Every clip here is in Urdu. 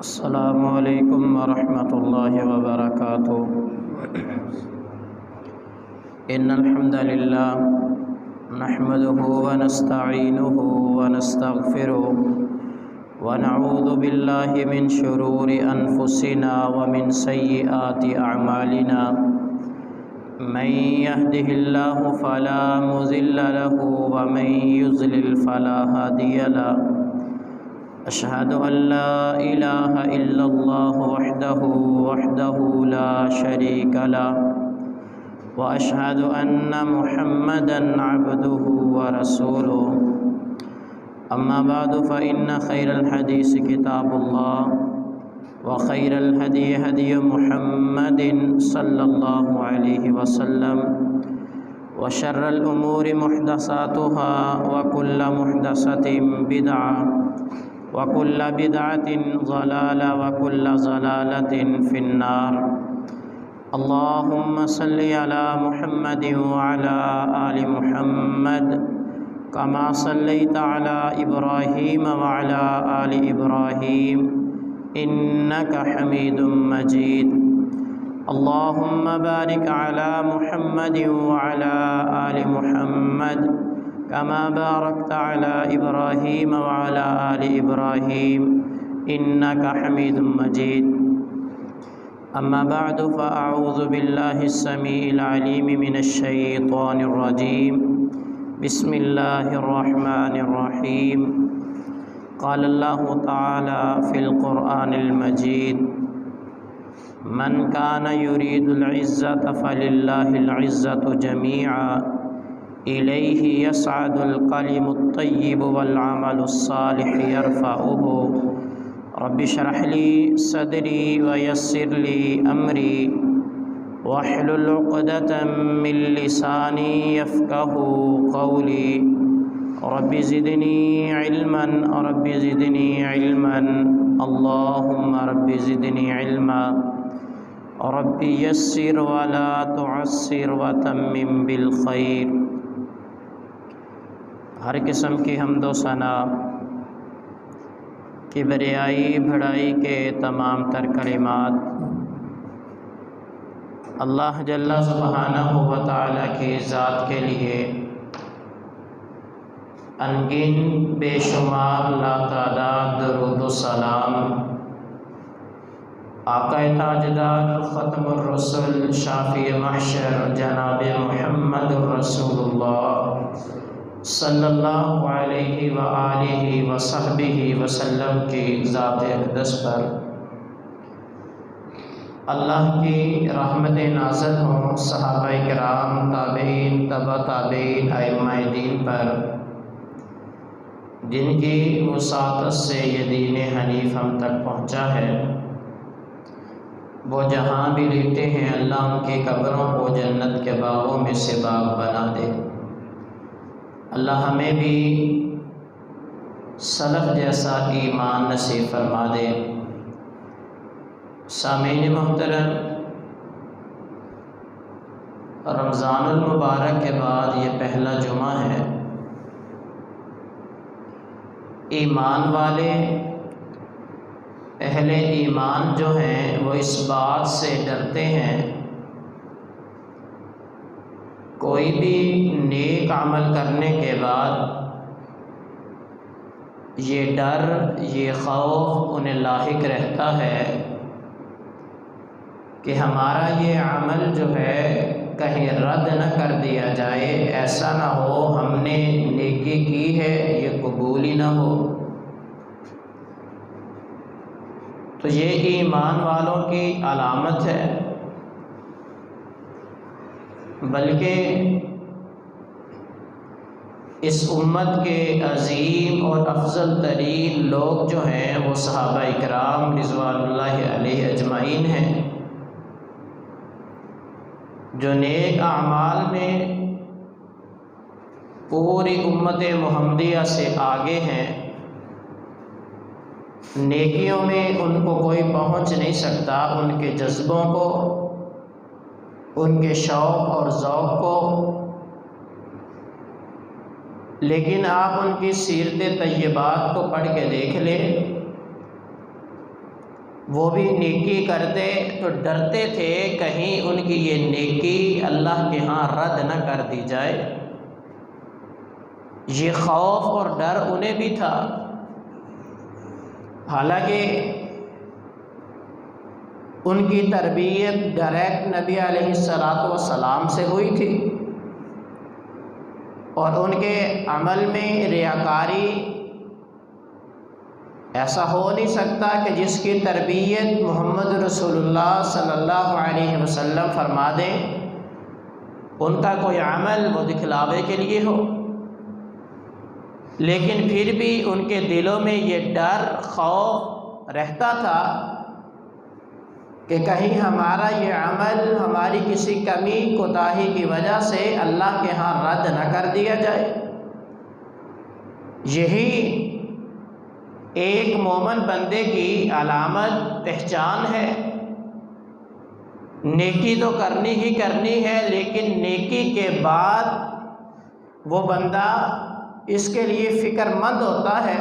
السلام علیکم ورحمۃ اللہ وبرکاتہ۔ ان الحمد للہ نحمده ونستعینه ونستغفره ونعوذ باللہ من شرور انفسنا ومن سیئات اعمالنا من يهده الله فلا مضل له ومن يضلل فلا هادي له أشهد أن لا إله إلا الله وحده لا شريك له وأشهد أن محمدًا عبده ورسوله أما بعد فإن خير الحديث كتاب الله وخير الهدي هدي محمد صلى الله عليه وسلم وشر الأمور محدثاتها وكل محدثة بدعة وكل بدعة ضلالة وكل ضلالة في النار۔ اللهم صل على محمد وعلى آل محمد كما صليت على إبراهيم وعلى آل إبراهيم إنك حميد مجيد۔ اللهم بارك على محمد وعلى آل محمد كما باركت على إبراهيم وعلى آل إبراهيم إنك حميد مجيد۔ أما بعد فأعوذ بالله السميع العليم من الشيطان الرجيم بسم الله الرحمن الرحيم۔ قال الله تعالى في القرآن المجيد من كان يريد العزة فلله العزة جميعا إليه يصعد الكلم الطيب والعمل الصالح يرفعه۔ رب اشرح لي صدري ويسر لي أمري واحلل عقدة من لساني يفقهوا قولي۔ رب زدني علما رب زدني علما اللهم رب زدني علما رب يسر ولا تعسر وتمم بالخير۔ ہر قسم کی حمد و ثنا کبریائی بڑائی کے تمام تر کلمات اللہ جل سبحانہ و تعالیٰ کی ذات کے لیے انگن بے شمار لا تعداد درود و سلام آقا تاجدار ختم الرسل شافی محشر جناب محمد رسول اللہ صلی اللہ علیہ وآلہ وصحبہ وسلم کی ذات اقدس پر اللہ کی رحمت نازل ہوں، صحابہ کرام، تابعین، تبع تابعین، ائمہ دین پر جن کی وساطت سے یہ دین حنیف ہم تک پہنچا ہے۔ وہ جہاں بھی لیٹے ہیں اللہ ان کی قبروں کو جنت کے باغوں میں سے باغ بنا دے۔ اللہ ہمیں بھی سلف جیسا ایمان نصیب فرما دے۔ سامعین محترم، رمضان المبارک کے بعد یہ پہلا جمعہ ہے۔ ایمان والے اہل ایمان جو ہیں وہ اس بات سے ڈرتے ہیں کوئی بھی نیک عمل کرنے کے بعد یہ ڈر، یہ خوف انہیں لاحق رہتا ہے کہ ہمارا یہ عمل جو ہے کہیں رد نہ کر دیا جائے، ایسا نہ ہو ہم نے نیکی کی ہے یہ قبول ہی نہ ہو۔ تو یہ ایمان والوں کی علامت ہے، بلکہ اس امت کے عظیم اور افضل ترین لوگ جو ہیں وہ صحابہ اکرام رضوان اللہ علیہ اجمعین ہیں، جو نیک اعمال میں پوری امت محمدیہ سے آگے ہیں۔ نیکیوں میں ان کو کوئی پہنچ نہیں سکتا، ان کے جذبوں کو، ان کے شوق اور ذوق کو، لیکن آپ ان کی سیرت طیبات کو پڑھ کے دیکھ لیں، وہ بھی نیکی کرتے تو ڈرتے تھے کہیں ان کی یہ نیکی اللہ کے ہاں رد نہ کر دی جائے۔ یہ خوف اور ڈر انہیں بھی تھا، حالانکہ ان کی تربیت ڈائریکٹ نبی علیہ السلام سے ہوئی تھی، اور ان کے عمل میں ریاکاری ایسا ہو نہیں سکتا کہ جس کی تربیت محمد رسول اللہ صلی اللہ علیہ وسلم فرما دیں ان کا کوئی عمل وہ دکھلاوے کے لیے ہو، لیکن پھر بھی ان کے دلوں میں یہ ڈر خوف رہتا تھا کہ کہیں ہمارا یہ عمل ہماری کسی کمی کوتاہی کی وجہ سے اللہ کے ہاں رد نہ کر دیا جائے۔ یہی ایک مومن بندے کی علامت پہچان ہے۔ نیکی تو کرنی ہی کرنی ہے، لیکن نیکی کے بعد وہ بندہ اس کے لیے فکر مند ہوتا ہے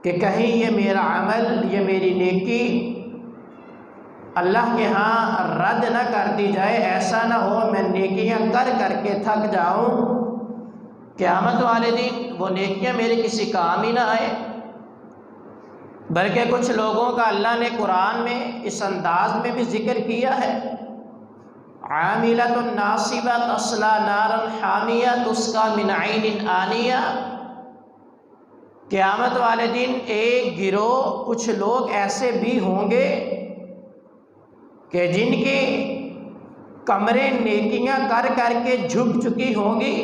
کہ کہیں یہ میرا عمل، یہ میری نیکی اللہ کے ہاں رد نہ کر دی جائے۔ ایسا نہ ہو میں نیکیاں کر کر کے تھک جاؤں، قیامت والے دن وہ نیکیاں میرے کسی کام ہی نہ آئے۔ بلکہ کچھ لوگوں کا اللہ نے قرآن میں اس انداز میں بھی ذکر کیا ہے، عاملۃ ناصبہ تصلی نارا حامیہ تسقی من عین آنیہ۔ قیامت والے دن ایک گروہ کچھ لوگ ایسے بھی ہوں گے کہ جن کی کمریں نیکیاں کر کر کے جھک چکی ہوں گی،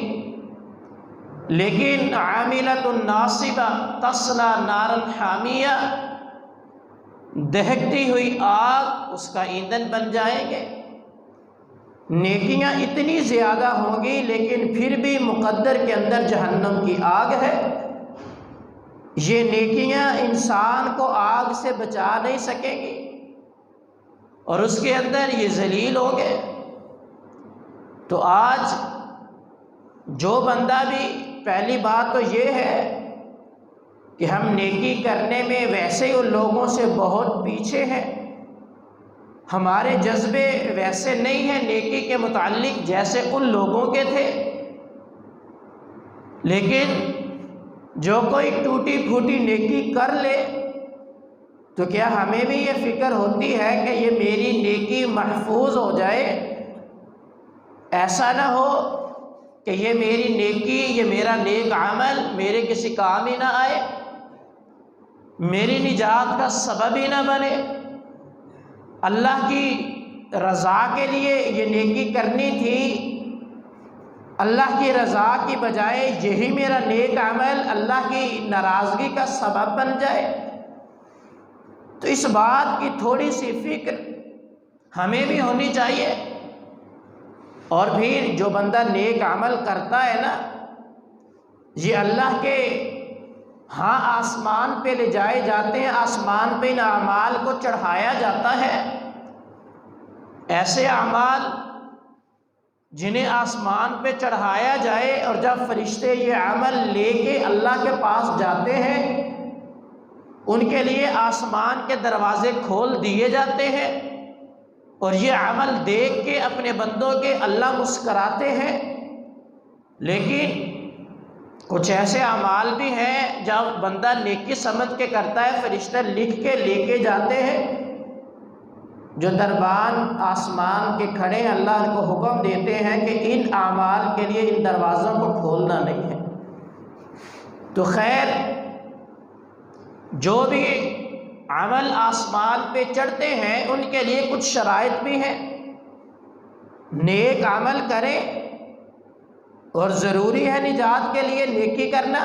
لیکن عاملۃ ناصبہ تصلی نارا حامیہ، دہکتی ہوئی آگ اس کا ایندھن بن جائیں گے۔ نیکیاں اتنی زیادہ ہوں گی لیکن پھر بھی مقدر کے اندر جہنم کی آگ ہے۔ یہ نیکیاں انسان کو آگ سے بچا نہیں سکیں گی اور اس کے اندر یہ ذلیل ہو گئے۔ تو آج جو بندہ بھی، پہلی بات تو یہ ہے کہ ہم نیکی کرنے میں ویسے ہی ان لوگوں سے بہت پیچھے ہیں، ہمارے جذبے ویسے نہیں ہیں نیکی کے متعلق جیسے ان لوگوں کے تھے۔ لیکن جو کوئی ٹوٹی پھوٹی نیکی کر لے تو کیا ہمیں بھی یہ فکر ہوتی ہے کہ یہ میری نیکی محفوظ ہو جائے، ایسا نہ ہو کہ یہ میری نیکی، یہ میرا نیک عمل میرے کسی کام ہی نہ آئے، میری نجات کا سبب ہی نہ بنے۔ اللہ کی رضا کے لیے یہ نیکی کرنی تھی، اللہ کی رضا کی بجائے یہی میرا نیک عمل اللہ کی ناراضگی کا سبب بن جائے۔ تو اس بات کی تھوڑی سی فکر ہمیں بھی ہونی چاہیے۔ اور پھر جو بندہ نیک عمل کرتا ہے نا، یہ اللہ کے ہاں آسمان پہ لے جائے جاتے ہیں، آسمان پہ ان اعمال کو چڑھایا جاتا ہے۔ ایسے اعمال جنہیں آسمان پہ چڑھایا جائے اور جب فرشتے یہ عمل لے کے اللہ کے پاس جاتے ہیں ان کے لیے آسمان کے دروازے کھول دیے جاتے ہیں، اور یہ عمل دیکھ کے اپنے بندوں کے اللہ مسکراتے ہیں۔ لیکن کچھ ایسے اعمال بھی ہیں جب بندہ نیکی سمجھ کے کرتا ہے، فرشتے لکھ کے لے کے جاتے ہیں، جو دربان آسمان کے کھڑے ہیں اللہ کو حکم دیتے ہیں کہ ان اعمال کے لیے ان دروازوں کو کھولنا نہیں ہے۔ تو خیر، جو بھی عمل آسمان پہ چڑھتے ہیں ان کے لیے کچھ شرائط بھی ہیں۔ نیک عمل کریں، اور ضروری ہے نجات کے لیے نیکی کرنا،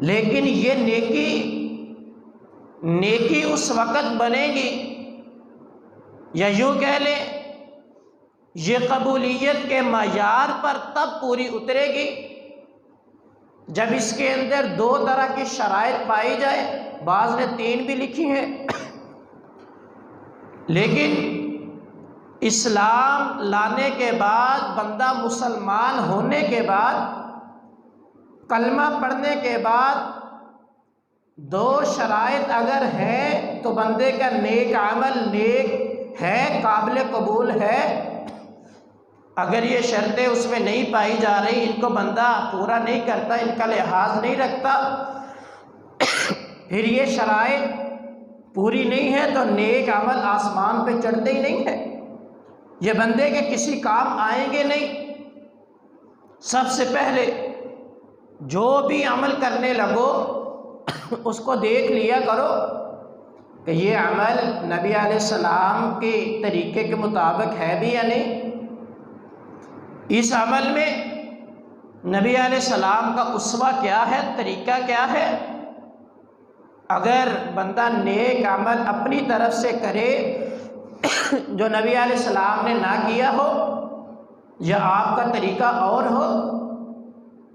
لیکن یہ نیکی اس وقت بنے گی، یا یوں کہہ لیں یہ قبولیت کے معیار پر تب پوری اترے گی جب اس کے اندر دو طرح کی شرائط پائی جائے۔ بعض نے 3 بھی لکھی ہیں، لیکن اسلام لانے کے بعد، بندہ مسلمان ہونے کے بعد، کلمہ پڑھنے کے بعد دو شرائط اگر ہیں تو بندے کا نیک عمل نیک ہے، قابل قبول ہے۔ اگر یہ شرطیں اس میں نہیں پائی جا رہی، ان کو بندہ پورا نہیں کرتا، ان کا لحاظ نہیں رکھتا، پھر یہ شرائط پوری نہیں ہے تو نیک عمل آسمان پہ چڑھتے ہی نہیں ہے، یہ بندے کے کسی کام آئیں گے نہیں۔ سب سے پہلے جو بھی عمل کرنے لگو اس کو دیکھ لیا کرو کہ یہ عمل نبی علیہ السلام کے طریقے کے مطابق ہے بھی یا نہیں۔ اس عمل میں نبی علیہ السلام کا اسوہ کیا ہے، طریقہ کیا ہے۔ اگر بندہ نیک عمل اپنی طرف سے کرے جو نبی علیہ السلام نے نہ کیا ہو یا آپ کا طریقہ اور ہو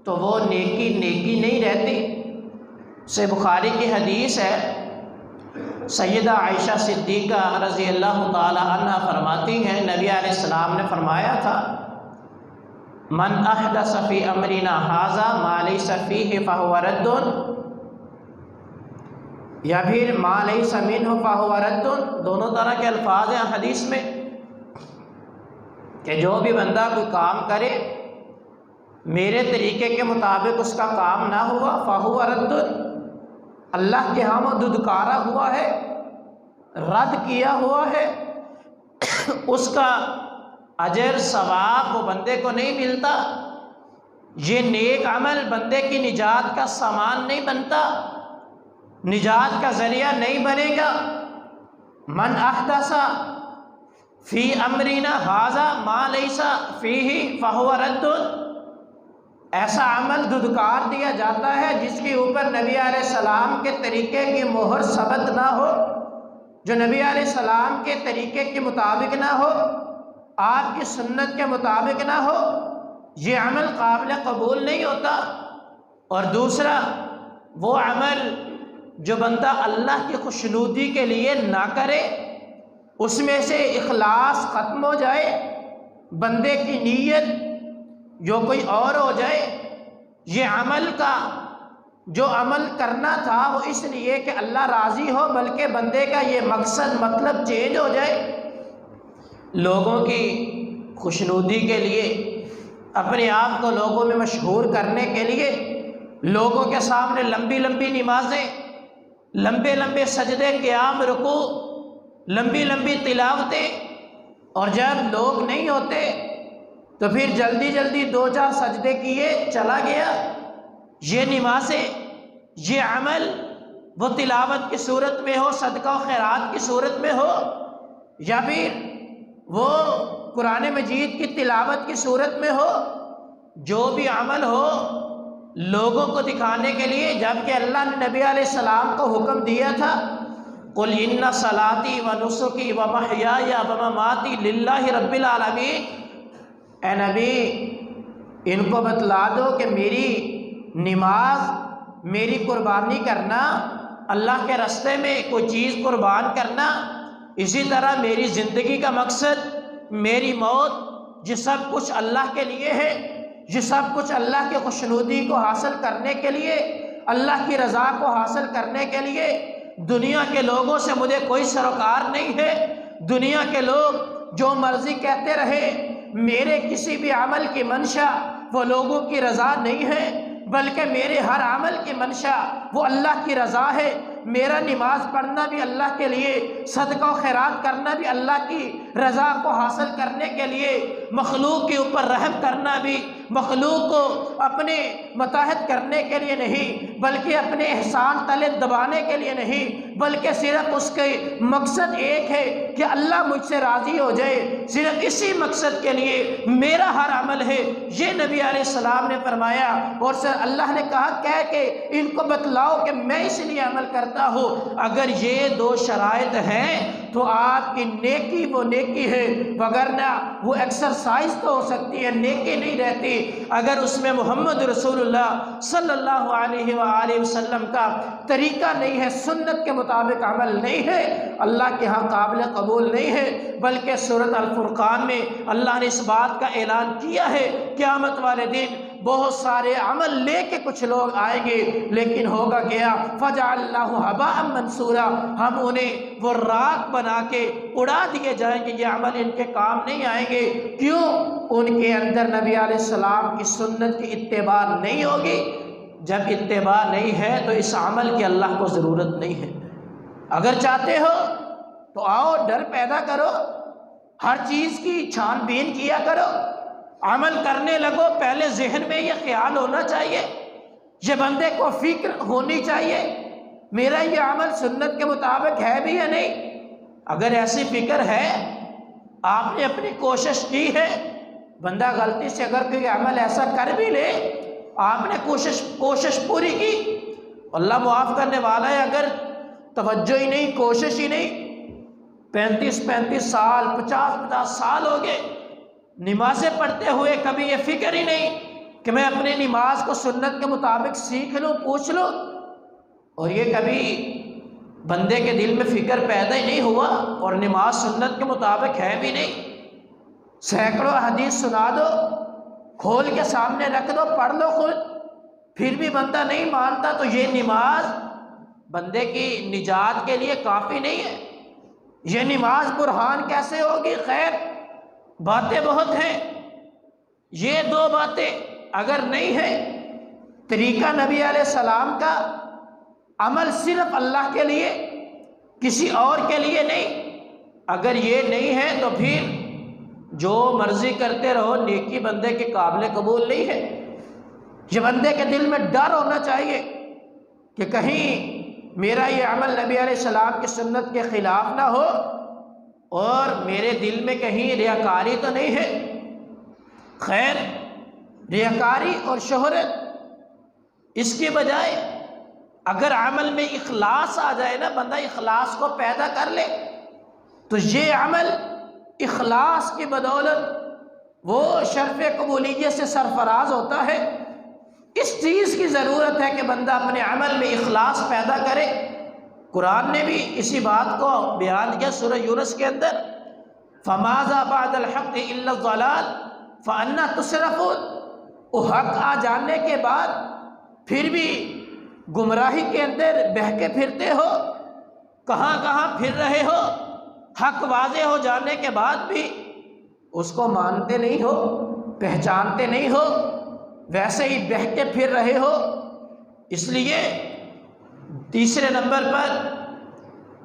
تو وہ نیکی نہیں رہتی۔ سے بخاری کی حدیث ہے، سیدہ عائشہ صدیقہ رضی اللہ تعالی عنہ فرماتی ہیں نبی علیہ السلام نے فرمایا تھا، من احدث فی امرنا ھذا ما لیس فیہ فہو رد، یا پھر ما لیس منہ فہو رد، دونوں طرح کے الفاظ ہیں حدیث میں کہ جو بھی بندہ کوئی کام کرے میرے طریقے کے مطابق اس کا کام نہ ہوا فہو رد، اللہ کے ہاں وہ ددکارا ہوا ہے، رد کیا ہوا ہے، اس کا اجر ثواب وہ بندے کو نہیں ملتا۔ یہ نیک عمل بندے کی نجات کا سامان نہیں بنتا، نجات کا ذریعہ نہیں بنے گا۔ من احدث فی امرنا ھذا ما لیس فیہ فہو رد، ایسا عمل دھدکار دیا جاتا ہے جس کے اوپر نبی علیہ السلام کے طریقے کی مہر ثبت نہ ہو، جو نبی علیہ السلام کے طریقے کے مطابق نہ ہو، آپ کی سنت کے مطابق نہ ہو، یہ عمل قابل قبول نہیں ہوتا۔ اور دوسرا وہ عمل جو بندہ اللہ کی خوشنودی کے لیے نہ کرے، اس میں سے اخلاص ختم ہو جائے، بندے کی نیت جو کوئی اور ہو جائے، یہ عمل کا جو عمل کرنا تھا وہ اس لیے کہ اللہ راضی ہو، بلکہ بندے کا یہ مقصد مطلب چینج ہو جائے، لوگوں کی خوشنودی کے لیے، اپنے آپ کو لوگوں میں مشہور کرنے کے لیے، لوگوں کے سامنے لمبی لمبی نمازیں، لمبے لمبے سجدے، قیام، رکوع، لمبی لمبی تلاوتیں، اور جب لوگ نہیں ہوتے تو پھر جلدی جلدی 2-4 سجدے کیے چلا گیا۔ یہ نمازیں، یہ عمل وہ تلاوت کی صورت میں ہو، صدقہ و خیرات کی صورت میں ہو، یا پھر وہ قرآن مجید کی تلاوت کی صورت میں ہو، جو بھی عمل ہو لوگوں کو دکھانے کے لیے، جبکہ اللہ نے نبی علیہ السلام کو حکم دیا تھا، قل ان صلاتی و نسکی و محیای و مماتی للہ رب العالمین، اے نبی ان کو بتلا دو کہ میری نماز، میری قربانی کرنا، اللہ کے راستے میں کوئی چیز قربان کرنا، اسی طرح میری زندگی کا مقصد، میری موت، یہ سب کچھ اللہ کے لیے ہے، یہ سب کچھ اللہ کی خوشنودی کو حاصل کرنے کے لیے، اللہ کی رضا کو حاصل کرنے کے لیے۔ دنیا کے لوگوں سے مجھے کوئی سروکار نہیں ہے، دنیا کے لوگ جو مرضی کہتے رہے، میرے کسی بھی عمل کی منشا وہ لوگوں کی رضا نہیں ہے، بلکہ میرے ہر عمل کی منشا وہ اللہ کی رضا ہے۔ میرا نماز پڑھنا بھی اللہ کے لیے، صدقہ و خیرات کرنا بھی اللہ کی رضا کو حاصل کرنے کے لیے، مخلوق کے اوپر رحم کرنا بھی مخلوق کو اپنے متحد کرنے کے لیے نہیں، بلکہ اپنے احسان تلے دبانے کے لیے نہیں، بلکہ صرف اس کے مقصد ایک ہے کہ اللہ مجھ سے راضی ہو جائے، صرف اسی مقصد کے لیے میرا ہر عمل ہے، یہ نبی علیہ السلام نے فرمایا۔ اور اللہ نے کہا کہہ کہ ان کو بتلاؤ کہ میں اس لیے عمل کرتا ہوں۔ اگر یہ 2 شرائط ہیں تو آپ کی نیکی وہ نیکی ہے، وگرنہ وہ ایکسرسائز تو ہو سکتی ہے، نیکی نہیں رہتی اگر اس میں محمد رسول اللہ صلی اللہ علیہ وآلہ وسلم کا طریقہ نہیں ہے، سنت کے مطابق عمل نہیں ہے، اللہ کے ہاں قابل قبول نہیں ہے۔ بلکہ سورۃ الفرقان میں اللہ نے اس بات کا اعلان کیا ہے، قیامت والے دن بہت سارے عمل لے کے کچھ لوگ آئیں گے، لیکن ہوگا کیا؟ فَجَعَلْنَاهُ هَبَاءً مَنْثُورًا، ہم انہیں وہ راکھ بنا کے اڑا دیے جائیں گے، یہ عمل ان کے کام نہیں آئیں گے۔ کیوں؟ ان کے اندر نبی علیہ السلام کی سنت کی اتباع نہیں ہوگی۔ جب اتباع نہیں ہے تو اس عمل کی اللہ کو ضرورت نہیں ہے۔ اگر چاہتے ہو تو آؤ، ڈر پیدا کرو، ہر چیز کی چھان بین کیا کرو، عمل کرنے لگو، پہلے ذہن میں یہ خیال ہونا چاہیے، یہ بندے کو فکر ہونی چاہیے میرا یہ عمل سنت کے مطابق ہے بھی یا نہیں۔ اگر ایسی فکر ہے، آپ نے اپنی کوشش کی ہے، بندہ غلطی سے اگر کوئی عمل ایسا کر بھی لے، آپ نے کوشش پوری کی، اللہ معاف کرنے والا ہے۔ اگر توجہ ہی نہیں، کوشش ہی نہیں، 35 سال 50 سال ہو گئے نمازیں پڑھتے ہوئے، کبھی یہ فکر ہی نہیں کہ میں اپنی نماز کو سنت کے مطابق سیکھ لوں، پوچھ لوں، اور یہ کبھی بندے کے دل میں فکر پیدا ہی نہیں ہوا، اور نماز سنت کے مطابق ہے بھی نہیں۔ سینکڑوں حدیث سنا دو، کھول کے سامنے رکھ دو، پڑھ لو خود، پھر بھی بندہ نہیں مانتا، تو یہ نماز بندے کی نجات کے لیے کافی نہیں ہے۔ یہ نماز برہان کیسے ہوگی؟ خیر، باتیں بہت ہیں، یہ دو باتیں اگر نہیں ہے، طریقہ نبی علیہ السلام کا، عمل صرف اللہ کے لیے، کسی اور کے لیے نہیں، اگر یہ نہیں ہے تو پھر جو مرضی کرتے رہو، نیکی بندے کے قابل قبول نہیں ہے۔ یہ بندے کے دل میں ڈر ہونا چاہیے کہ کہیں میرا یہ عمل نبی علیہ السلام کی سنت کے خلاف نہ ہو، اور میرے دل میں کہیں ریاکاری تو نہیں ہے۔ خیر، ریاکاری اور شہرت، اس کے بجائے اگر عمل میں اخلاص آ جائے نا، بندہ اخلاص کو پیدا کر لے، تو یہ عمل اخلاص کی بدولت وہ شرف قبولیت سے سرفراز ہوتا ہے۔ اس چیز کی ضرورت ہے کہ بندہ اپنے عمل میں اخلاص پیدا کرے۔ قرآن نے بھی اسی بات کو بیان کیا سورہ یونس کے اندر، فَمَاذَا بَعْدَ الْحَقِّ إِلَّا الضَّلَالُ فَأَنَّىٰ تُصْرَفُونَ، وہ حق آ جاننے کے بعد پھر بھی گمراہی کے اندر بہکے پھرتے ہو، کہاں کہاں پھر رہے ہو، حق واضح ہو جانے کے بعد بھی اس کو مانتے نہیں ہو، پہچانتے نہیں ہو، ویسے ہی بہکے پھر رہے ہو۔ اس لیے تیسرے نمبر پر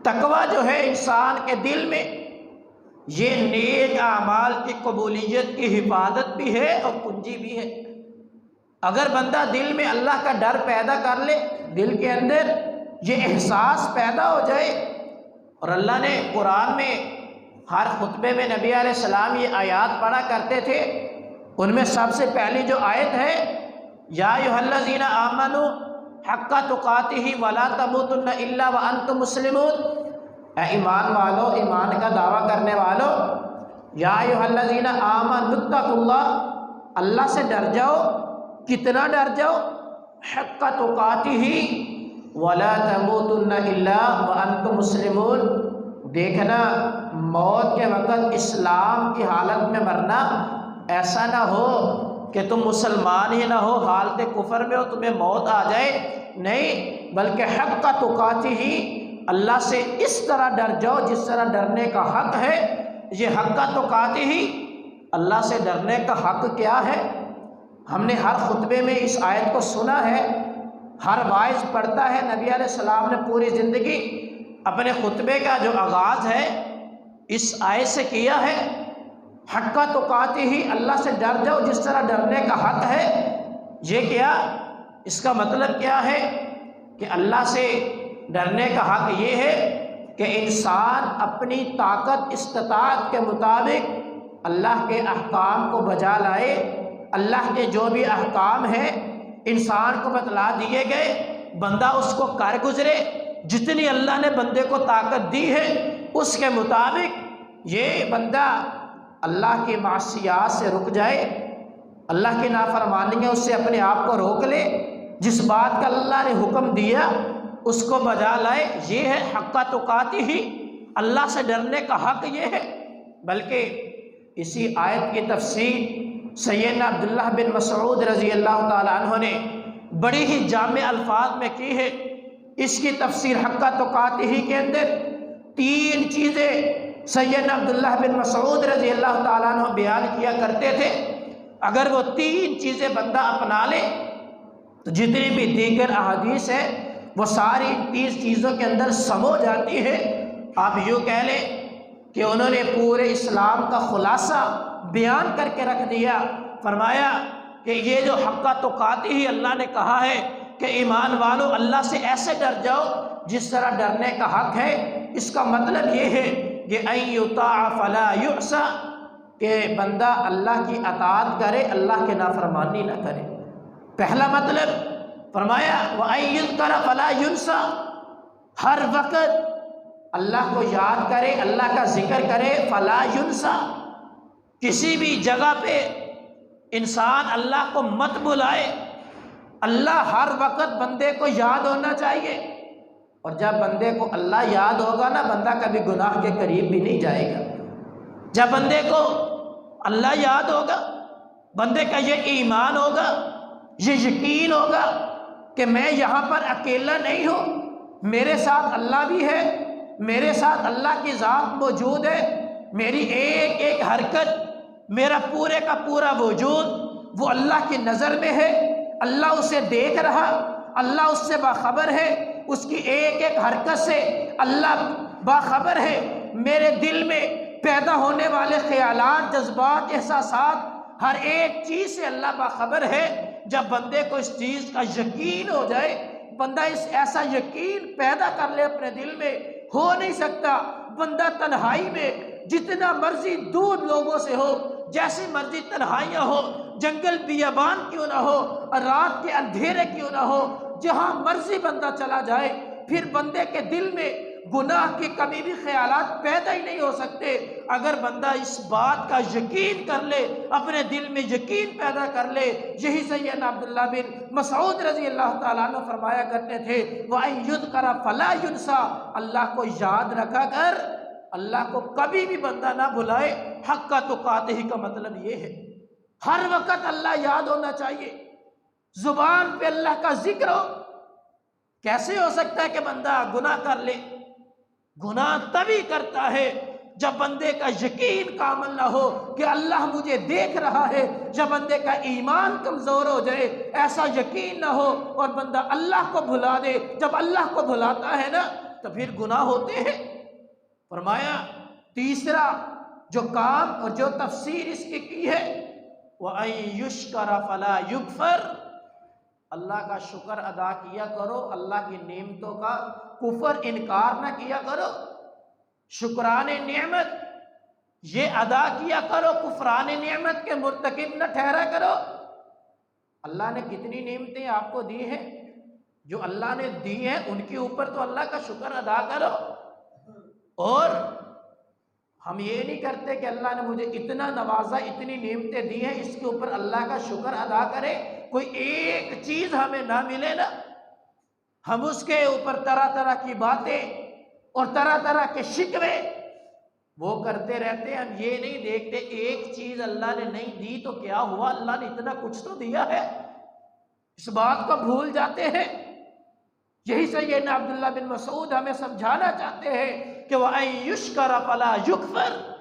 تقویٰ جو ہے انسان کے دل میں، یہ نیک اعمال کی قبولیت کی حفاظت بھی ہے اور کنجی بھی ہے۔ اگر بندہ دل میں اللہ کا ڈر پیدا کر لے، دل کے اندر یہ احساس پیدا ہو جائے، اور اللہ نے قرآن میں ہر خطبے میں نبی علیہ السلام یہ آیات پڑھا کرتے تھے، ان میں سب سے پہلی جو آیت ہے، یا ایھا الذین آمنوا حق تقاتہ ولا تموتن الا وانتم مسلمون، اے ایمان والو، ایمان کا دعویٰ کرنے والو، یا ایھا الذین آمنوا اتقوا اللہ، اللہ سے ڈر جاؤ، کتنا ڈر جاؤ؟ حق تقاتہ ولا تموتن الا وانتم مسلمون، دیکھنا موت کے وقت اسلام کی حالت میں مرنا، ایسا نہ ہو کہ تم مسلمان ہی نہ ہو، حالت کفر میں ہو، تمہیں موت آ جائے، نہیں، بلکہ حق تقاتہ ہی، اللہ سے اس طرح ڈر جاؤ جس طرح ڈرنے کا حق ہے۔ یہ حق تقاتہ ہی، اللہ سے ڈرنے کا حق کیا ہے؟ ہم نے ہر خطبے میں اس آیت کو سنا ہے، ہر واعظ پڑھتا ہے، نبی علیہ السلام نے پوری زندگی اپنے خطبے کا جو آغاز ہے اس آیت سے کیا ہے، حق تقاتہ ہی، اللہ سے ڈر جاؤ جس طرح ڈرنے کا حق ہے۔ یہ کیا؟ اس کا مطلب کیا ہے کہ اللہ سے ڈرنے کا حق یہ ہے کہ انسان اپنی طاقت استطاعت کے مطابق اللہ کے احکام کو بجا لائے، اللہ کے جو بھی احکام ہیں انسان کو بتلا دیے گئے، بندہ اس کو کر گزرے، جتنی اللہ نے بندے کو طاقت دی ہے اس کے مطابق یہ بندہ اللہ کی معصیات سے رک جائے، اللہ کی نافرمانیاں اس سے اپنے آپ کو روک لے، جس بات کا اللہ نے حکم دیا اس کو بجا لائے، یہ ہے حق تقاتہ ہی، اللہ سے ڈرنے کا حق یہ ہے۔ بلکہ اسی آیت کی تفسیر سیدنا عبداللہ بن مسعود رضی اللہ تعالیٰ عنہ نے بڑی ہی جامع الفاظ میں کی ہے۔ اس کی تفسیر حق تقاتہ کے اندر 3 چیزیں سیدنا عبداللہ بن مسعود رضی اللہ تعالیٰ عنہ بیان کیا کرتے تھے، اگر وہ 3 چیزیں بندہ اپنا لے تو جتنی بھی دیگر احادیث ہے وہ ساری 30 چیزوں کے اندر سمو جاتی ہے۔ آپ یوں کہہ لیں کہ انہوں نے پورے اسلام کا خلاصہ بیان کر کے رکھ دیا۔ فرمایا کہ یہ جو حق تقاتہ ہی اللہ نے کہا ہے کہ ایمان والو اللہ سے ایسے ڈر جاؤ جس طرح ڈرنے کا حق ہے، اس کا مطلب یہ ہے کہ ان یطاع فلا یعصى، کہ بندہ اللہ کی اطاعت کرے، اللہ کے نافرمانی نہ کرے۔ پہلا مطلب فرمایا وَأَن يُذْكَرَ فَلَا يُنْسَى، ہر وقت اللہ کو یاد کرے، اللہ کا ذکر کرے، فَلَا يُنْسَى، کسی بھی جگہ پہ انسان اللہ کو مت بلائے، اللہ ہر وقت بندے کو یاد ہونا چاہیے۔ اور جب بندے کو اللہ یاد ہوگا نا، بندہ کبھی گناہ کے قریب بھی نہیں جائے گا۔ جب بندے کو اللہ یاد ہوگا، بندے کا یہ ایمان ہوگا، یہ یقین ہوگا کہ میں یہاں پر اکیلا نہیں ہوں، میرے ساتھ اللہ بھی ہے، میرے ساتھ اللہ کی ذات موجود ہے، میری ایک ایک حرکت، میرا پورے کا پورا وجود وہ اللہ کی نظر میں ہے، اللہ اسے دیکھ رہا، اللہ اس سے باخبر ہے، اس کی ایک ایک حرکت سے اللہ باخبر ہے، میرے دل میں پیدا ہونے والے خیالات، جذبات، احساسات، ہر ایک چیز سے اللہ باخبر ہے۔ جب بندے کو اس چیز کا یقین ہو جائے، بندہ ایسا یقین پیدا کر لے اپنے دل میں، ہو نہیں سکتا بندہ تنہائی میں جتنا مرضی دور لوگوں سے ہو، جیسی مرضی تنہائیاں ہو، جنگل بیابان کیوں نہ ہو، رات کے اندھیرے کیوں نہ ہو، جہاں مرضی بندہ چلا جائے، پھر بندے کے دل میں گناہ کے کبھی بھی خیالات پیدا ہی نہیں ہو سکتے۔ اگر بندہ اس بات کا یقین کر لے، اپنے دل میں یقین پیدا کر لے، یہی سیدنا عبداللہ بن مسعود رضی اللہ تعالیٰ عنہ فرمایا کرتے تھے وَأَن يُذْكَرَ فَلَا يُنْسَى، اللہ کو یاد رکھا کر، اللہ کو کبھی بھی بندہ نہ بھلائے۔ حق تقاتہ کا مطلب یہ ہے ہر وقت اللہ یاد ہونا چاہیے، زبان پہ اللہ کا ذکر ہو۔ کیسے ہو سکتا ہے کہ بندہ گناہ کر لے؟ گناہ تبھی کرتا ہے جب بندے کا یقین کامل نہ ہو کہ اللہ مجھے دیکھ رہا ہے، جب بندے کا ایمان کمزور ہو جائے، ایسا یقین نہ ہو اور بندہ اللہ کو بھلا دے، جب اللہ کو بھلاتا ہے نا تو پھر گناہ ہوتے ہیں۔ فرمایا تیسرا جو کام اور جو تفسیر اس کی ہے وَأَن يُشْكَرَ فَلَا يُكْفَرْ، اللہ کا شکر ادا کیا کرو، اللہ کی نعمتوں کا کفر انکار نہ کیا کرو، شکران نعمت یہ ادا کیا کرو، کفران نعمت کے مرتکب نہ ٹھہرا کرو۔ اللہ نے کتنی نعمتیں آپ کو دی ہیں، جو اللہ نے دی ہیں ان کے اوپر تو اللہ کا شکر ادا کرو۔ اور ہم یہ نہیں کرتے کہ اللہ نے مجھے اتنا نوازا، اتنی نعمتیں دی ہیں، اس کے اوپر اللہ کا شکر ادا کرے۔ کوئی ایک چیز ہمیں نہ ملے نا، ہم اس کے اوپر طرح طرح کی باتیں اور طرح طرح کے شکوے وہ کرتے رہتے ہیں۔ ہم یہ نہیں دیکھتے ایک چیز اللہ نے نہیں دی تو کیا ہوا، اللہ نے اتنا کچھ تو دیا ہے، اس بات کو بھول جاتے ہیں۔ یہی سیدنا عبداللہ بن مسعود ہمیں سمجھانا چاہتے ہیں کہ وَأَن يُشْكَرَ فَلَا يُكْفَرْ،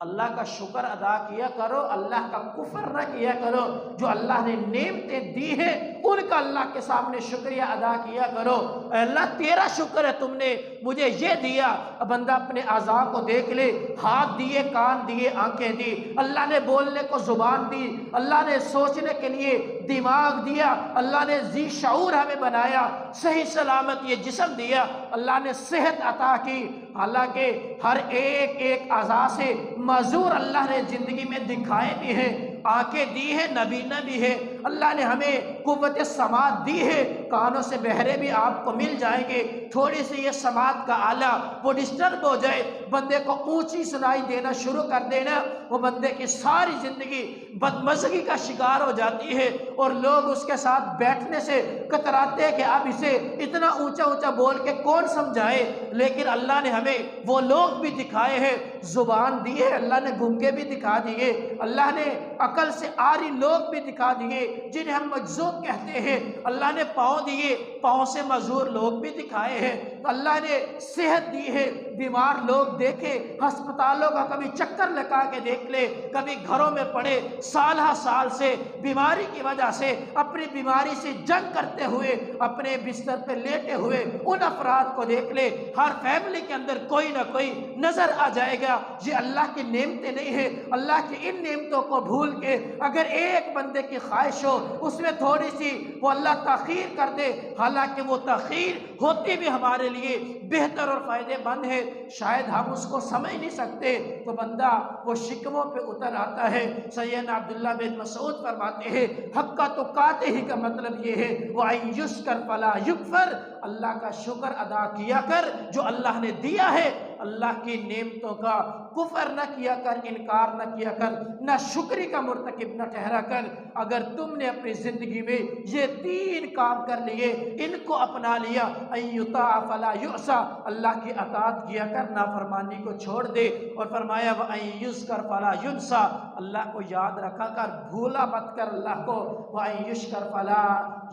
اللہ کا شکر ادا کیا کرو، اللہ کا کفر نہ کیا کرو۔ جو اللہ نے نعمتیں دی ہیں ان کا اللہ کے سامنے شکریہ ادا کیا کرو۔ اے اللہ تیرا شکر ہے، تم نے مجھے یہ دیا۔ اب بندہ اپنے اعضاء کو دیکھ لے، ہاتھ دیے، کان دیے، آنکھیں دی، اللہ نے بولنے کو زبان دی، اللہ نے سوچنے کے لیے دماغ دیا، اللہ نے ذی شعور ہمیں بنایا، صحیح سلامت یہ جسم دیا، اللہ نے صحت عطا کی۔ حالانکہ ہر ایک ایک اعضاء سے معذور اللہ نے زندگی میں دکھائے بھی ہیں، آنکھیں دی ہیں، نبینا بھی ہے، اللہ نے ہمیں قوت سماعت دی ہے، کانوں سے بہرے بھی آپ کو مل جائیں گے۔ تھوڑی سی یہ سماعت کا آلہ وہ ڈسٹرب ہو جائے، بندے کو اونچی سنائی دینا شروع کر دینا، وہ بندے کی ساری زندگی بدمزگی کا شکار ہو جاتی ہے، اور لوگ اس کے ساتھ بیٹھنے سے کتراتے ہیں کہ اب اسے اتنا اونچا اونچا بول کے کون سمجھائے۔ لیکن اللہ نے ہمیں وہ لوگ بھی دکھائے ہیں، زبان دی ہے، اللہ نے گنگے بھی دکھا دیے، اللہ نے عقل سے آری لوگ بھی دکھا دیے جنہیں ہم مجذوب کہتے ہیں، اللہ نے پاؤں دیے، پاؤں سے معذور لوگ بھی دکھائے ہیں، اللہ نے صحت دی ہے، بیمار لوگ دیکھے، ہسپتالوں کا کبھی چکر لگا کے دیکھ لے، کبھی گھروں میں پڑے سالہ سال سے بیماری کی وجہ سے اپنی بیماری سے جنگ کرتے ہوئے اپنے بستر پہ لیٹے ہوئے ان افراد کو دیکھ لے۔ ہر فیملی کے اندر کوئی نہ کوئی نظر آ جائے گا۔ یہ اللہ کی نعمتیں نہیں ہیں، اللہ کی ان نعمتوں کو بھول کے اگر ایک بندے کی خواہش ہو اس میں تھوڑی سی وہ اللہ تاخیر کر دے، حالانکہ وہ تاخیر ہوتی بھی ہمارے لیے بہتر اور فائدے مند ہے، شاید ہم اس کو سمجھ نہیں سکتے، تو بندہ وہ شکموں پہ اتر آتا ہے۔ سیدنا عبداللہ بن مسعود فرماتے ہیں حق تقاتے ہی کا مطلب یہ ہے وَإِن يُشْكَرْ فَلَا يُكْفَرْ، اللہ کا شکر ادا کیا کر جو اللہ نے دیا ہے، اللہ کی نعمتوں کا کفر نہ کیا کر، انکار نہ کیا کر، نہ شکری کا مرتکب نہ ٹھہرا کر۔ اگر تم نے اپنی زندگی میں یہ 3 کام کر لیے، ان کو اپنا لیا، ان یطاع فلا یعصى، اللہ کی اطاعت کیا کر، نافرمانی کو چھوڑ دے، اور فرمایا وان یذکر فلا ینسى، اللہ کو یاد رکھا کر، بھولا مت کر اللہ کو، وان یشکر فلا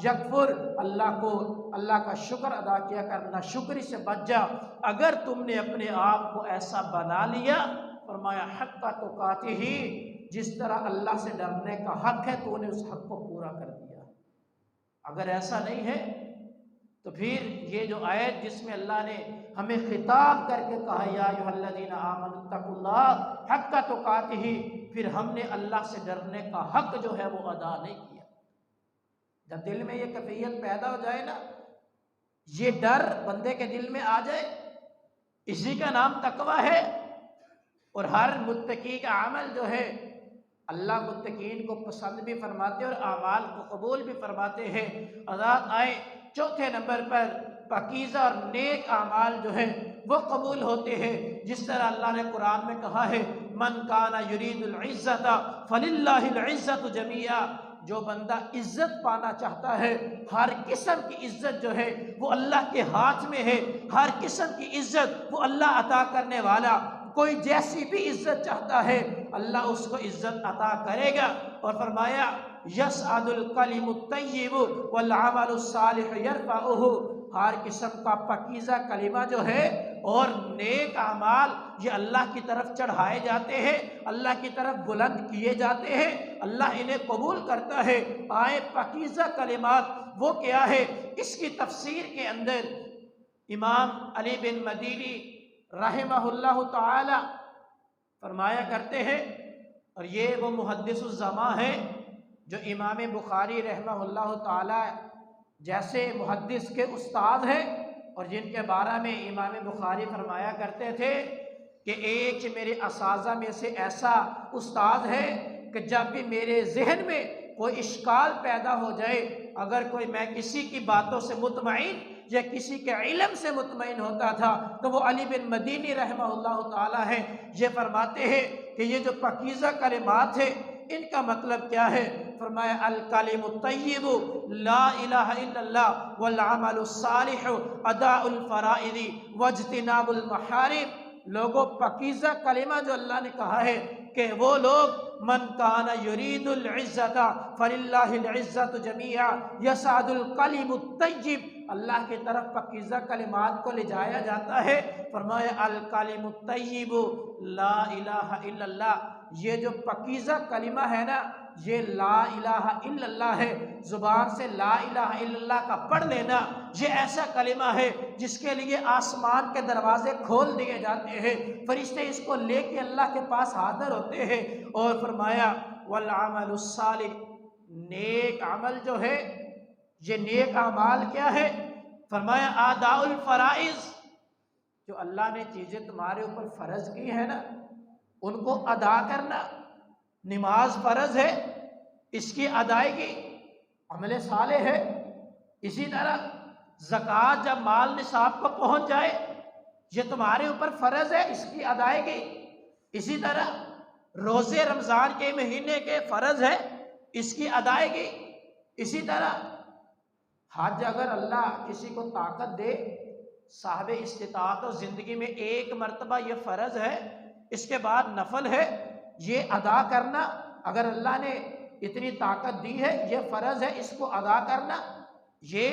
یکفر، اللہ کا شکر ادا کیا کر، نہ شکری سے بچ جا۔ اگر تم نے اپنے آپ کو ایسا بنا لیا، فرمایا حق تقاتے ہی، جس طرح اللہ سے ڈرنے کا حق ہے تو نے اس حق کو پورا کر دیا۔ اگر ایسا نہیں ہے تو پھر یہ جو آیت جس میں اللہ نے ہمیں خطاب کر کے کہا یا ایھا الذین آمنوا اتقوا اللہ حق تقاته، پھر ہم نے اللہ سے ڈرنے کا حق جو ہے وہ ادا نہیں کیا۔ جب دل میں یہ کیفیت پیدا ہو جائے نا، یہ ڈر بندے کے دل میں آ جائے، اسی کا نام تقوی ہے۔ اور ہر متقی کا عمل جو ہے اللہ متقین کو پسند بھی فرماتے اور اعمال کو قبول بھی فرماتے ہیں۔ آزاد آئے چوتھے نمبر پر پاکیزہ اور نیک اعمال جو ہیں وہ قبول ہوتے ہیں، جس طرح اللہ نے قرآن میں کہا ہے من کان یرید العزت فللہ العزت جمیعا، جو بندہ عزت پانا چاہتا ہے، ہر قسم کی عزت جو ہے وہ اللہ کے ہاتھ میں ہے، ہر قسم کی عزت وہ اللہ عطا کرنے والا، کوئی جیسی بھی عزت چاہتا ہے اللہ اس کو عزت عطا کرے گا۔ اور فرمایا یصعد الکلم الطیب والعمل الصالح یرفعہ، ہر قسم کا پاکیزہ کلمہ جو ہے اور نیک اعمال یہ اللہ کی طرف چڑھائے جاتے ہیں، اللہ کی طرف بلند کیے جاتے ہیں، اللہ انہیں قبول کرتا ہے۔ آئے پاکیزہ کلمات وہ کیا ہے، اس کی تفسیر کے اندر امام علی بن مدینی رحمہ اللہ تعالی فرمایا کرتے ہیں، اور یہ وہ محدث الزمان ہے جو امام بخاری رحمہ اللہ تعالی جیسے محدث کے استاد ہیں، اور جن کے بارے میں امام بخاری فرمایا کرتے تھے کہ ایک میرے اساتذہ میں سے ایسا استاد ہے کہ جب بھی میرے ذہن میں کوئی اشکال پیدا ہو جائے، اگر میں کسی کی باتوں سے مطمئن یا کسی کے علم سے مطمئن ہوتا تھا تو وہ علی بن مدینی رحمہ اللہ تعالی ہیں۔ یہ فرماتے ہیں کہ یہ جو پاکیزہ کلمات ہیں ان کا مطلب کیا ہے، فرمایا الکلم الطیب لا الہ الا اللہ والعمل الصالح اداء الفرائض واجتناب المحارم۔ لوگوں پاکیزہ کلمہ جو اللہ نے کہا ہے کہ وہ لوگ من کان یرید العزت فللہ العزت جمیعا یصعد الکلم الطیب، اللہ کی طرف پاکیزہ کلمات کو لے جایا جاتا ہے۔ فرمایا الکلم الطیب لا الہ الا اللہ، یہ جو پاکیزہ کلمہ ہے نا یہ لا الہ الا اللہ ہے، زبان سے لا الہ الا اللہ کا پڑھ لینا یہ ایسا کلمہ ہے جس کے لیے آسمان کے دروازے کھول دیے جاتے ہیں، فرشتے اس کو لے کے اللہ کے پاس حاضر ہوتے ہیں۔ اور فرمایا والعمل الصالح، نیک عمل جو ہے، یہ نیک اعمال کیا ہے، فرمایا اداء الفرائض، جو اللہ نے چیزیں تمہارے اوپر فرض کی ہے نا ان کو ادا کرنا۔ نماز فرض ہے، اس کی ادائیگی عمل صالح ہے۔ اسی طرح زکوٰۃ جب مال نصاب کو پہنچ جائے یہ تمہارے اوپر فرض ہے، اس کی ادائیگی۔ اسی طرح روزے رمضان کے مہینے کے فرض ہے، اس کی ادائیگی۔ اسی طرح حج اگر اللہ کسی کو طاقت دے، صاحب استطاعت و زندگی میں ایک مرتبہ یہ فرض ہے، اس کے بعد نفل ہے، یہ ادا کرنا۔ اگر اللہ نے اتنی طاقت دی ہے یہ فرض ہے، اس کو ادا کرنا۔ یہ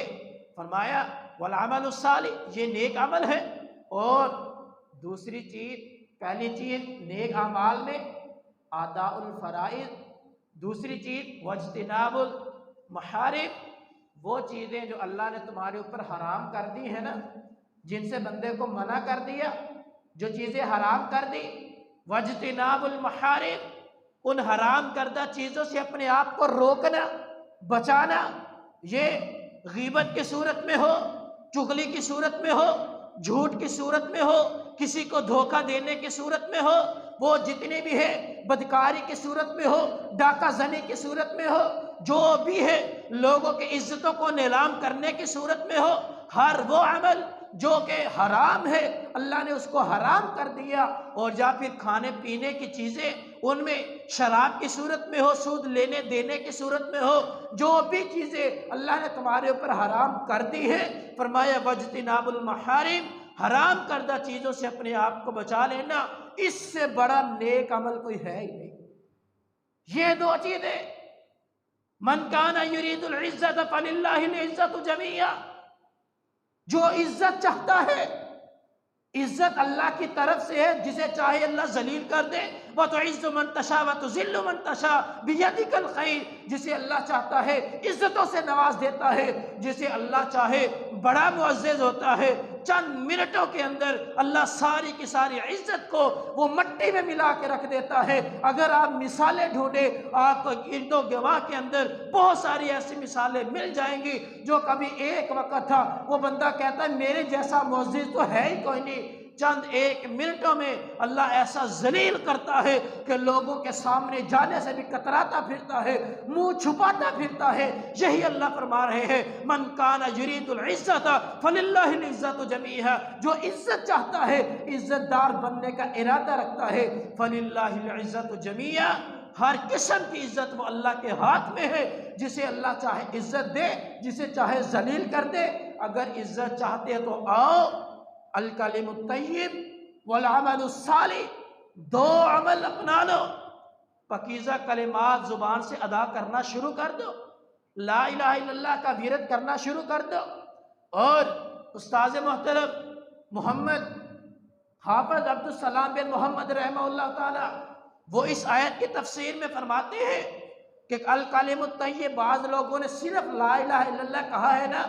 فرمایا والعمل الصالح، یہ نیک عمل ہے۔ اور دوسری چیز، پہلی چیز نیک اعمال میں اداء الفرائض، دوسری چیز واجتناب المحارم، وہ چیزیں جو اللہ نے تمہارے اوپر حرام کر دی ہیں نا، جن سے بندے کو منع کر دیا، جو چیزیں حرام کر دی، واجتناب المحارم، ان حرام کردہ چیزوں سے اپنے آپ کو روکنا، بچانا۔ یہ غیبت کی صورت میں ہو، چغلی کی صورت میں ہو، جھوٹ کی صورت میں ہو، کسی کو دھوکہ دینے کی صورت میں ہو، وہ جتنی بھی ہے، بدکاری کی صورت میں ہو، ڈاکہ زنی کی صورت میں ہو، جو بھی ہے، لوگوں کی عزتوں کو نیلام کرنے کی صورت میں ہو، ہر وہ عمل جو کہ حرام ہے اللہ نے اس کو حرام کر دیا۔ اور یا پھر کھانے پینے کی چیزیں، ان میں شراب کی صورت میں ہو، سود لینے دینے کی صورت میں ہو، جو بھی چیزیں اللہ نے تمہارے اوپر حرام کر دی ہے، فرمایا واجتناب المحارم، حرام کردہ چیزوں سے اپنے آپ کو بچا لینا، اس سے بڑا نیک عمل کوئی ہے ہی نہیں۔ یہ دو چیزیں، من کان یرید العزت فللہ العزت جمیعا، جو عزت چاہتا ہے، عزت اللہ کی طرف سے ہے، جسے چاہے اللہ ذلیل کر دے۔ وَتُعِزُّ مَن تَشَاءُ وَتُذِلُّ مَن تَشَاءُ بِيَدِكَ الْخَيْرُ، جسے اللہ چاہتا ہے عزتوں سے نواز دیتا ہے، جسے اللہ چاہے بڑا معزز ہوتا ہے۔ چند منٹوں کے اندر اللہ ساری کی ساری عزت کو وہ مٹی میں ملا کے رکھ دیتا ہے۔ اگر آپ مثالیں ڈھونڈیں، آپ کو گرد و گواہ کے اندر بہت ساری ایسی مثالیں مل جائیں گی، جو کبھی ایک وقت تھا وہ بندہ کہتا ہے میرے جیسا معزز تو ہے ہی کوئی نہیں، چند ایک منٹوں میں اللہ ایسا ذلیل کرتا ہے کہ لوگوں کے سامنے جانے سے بھی کتراتا پھرتا ہے، منہ چھپاتا پھرتا ہے۔ یہی اللہ فرما رہے ہیں من کان یرید العزت فللہ العزت جمیعا، جو عزت چاہتا ہے، عزت دار بننے کا ارادہ رکھتا ہے، فللہ العزت جمیعا، ہر قسم کی عزت وہ اللہ کے ہاتھ میں ہے، جسے اللہ چاہے عزت دے، جسے چاہے ذلیل کر دے۔ اگر عزت چاہتے ہیں تو آؤ، الکلم الطیب والعمل الصالح، دو عمل اپنا لو، پاکیزہ کلمات زبان سے ادا کرنا شروع کر دو، لا الہ الا اللہ کا ورد کرنا شروع کر دو۔ اور استاذ محترم محمد حافظ عبدالسلام بن محمد رحمہ اللہ تعالی، وہ اس آیت کی تفسیر میں فرماتے ہیں کہ الکلم الطیب، بعض لوگوں نے صرف لا الہ الا اللہ کہا ہے نا،